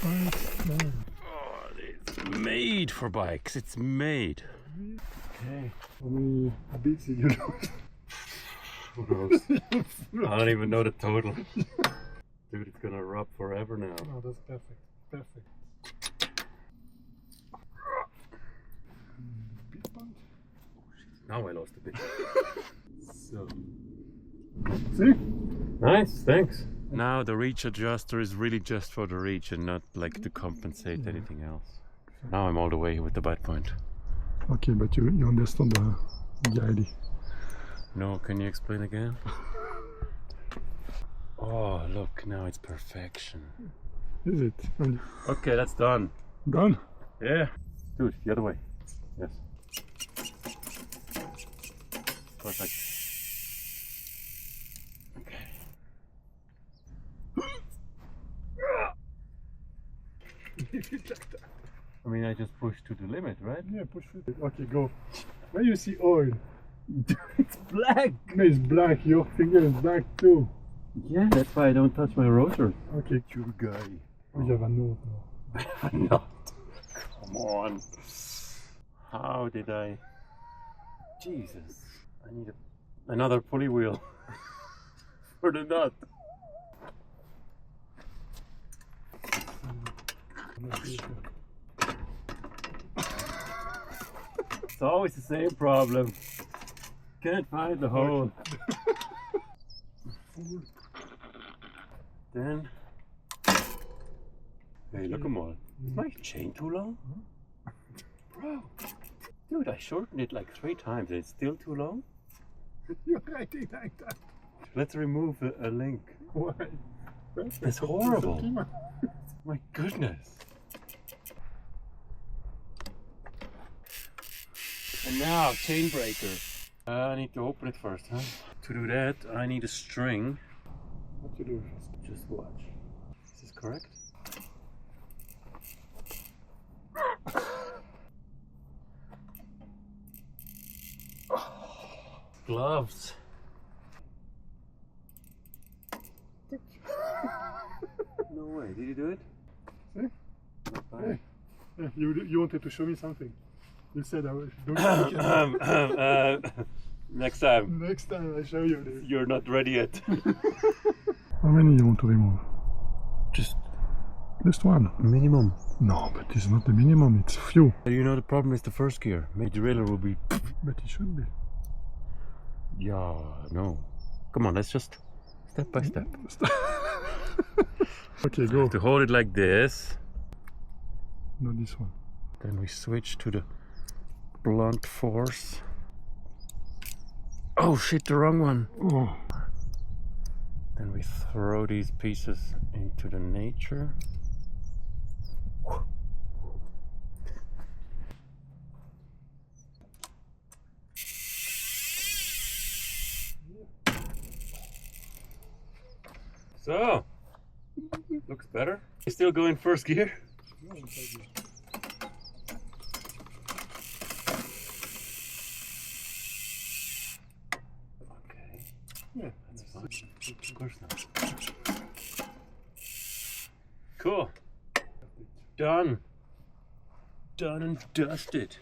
Oh, it's made for bikes. It's made. Okay. How many beats did you lose? Who knows? I don't even know the total. Dude, it's gonna rub forever now. Oh, that's perfect. Perfect. Beat point. Now I lost a bit. So. See? Nice, thanks. Now the reach adjuster is really just for the reach and not like to compensate anything else. Now I'm all the way with the bite point. Okay, but you understand the idea. No, can you explain again? Oh, look, now it's perfection. Is it? Okay, that's done. Done? Yeah. Dude, the other way. Yes. Perfect. Okay. I mean, I just pushed to the limit, right? Yeah, push it. Okay, go. Where you see oil? It's black! No, it's black. Your finger is black too. Yeah, that's why I don't touch my rotors. Okay. You guy. We have a note now. No. Come on. How did I... Jesus. I need another pulley wheel for the nut. It's always the same problem. Can't find the hole. Then... Hey, look at all. Is my chain too long? Bro! Dude, I shortened it like 3 times and it's still too long? You're writing like that. Let's remove a link. Why? That's horrible. My goodness. And now, chain breaker. I need to open it first, huh? To do that, I need a string. What to do? Just watch. Is this correct? Gloves. No way, did you do it? See? Not bad. Yeah, you wanted to show me something. You said I was doing Next time. Next time I show you this. You're not ready yet. How many you want to remove? Just one. minimum. No, but it's not the minimum, it's few. You know the problem is the first gear. Maybe the derailleur will be... But it should be. Yeah, no. Come on, let's just step by step. Okay, go. To hold it like this. Not this one. Then we switch to the blunt force. Oh shit, the wrong one. Oh. Then we throw these pieces into the nature. So, looks better. You still go in first gear? Okay. Yeah, that's fine. Of course not. Cool. Done. Done and dusted.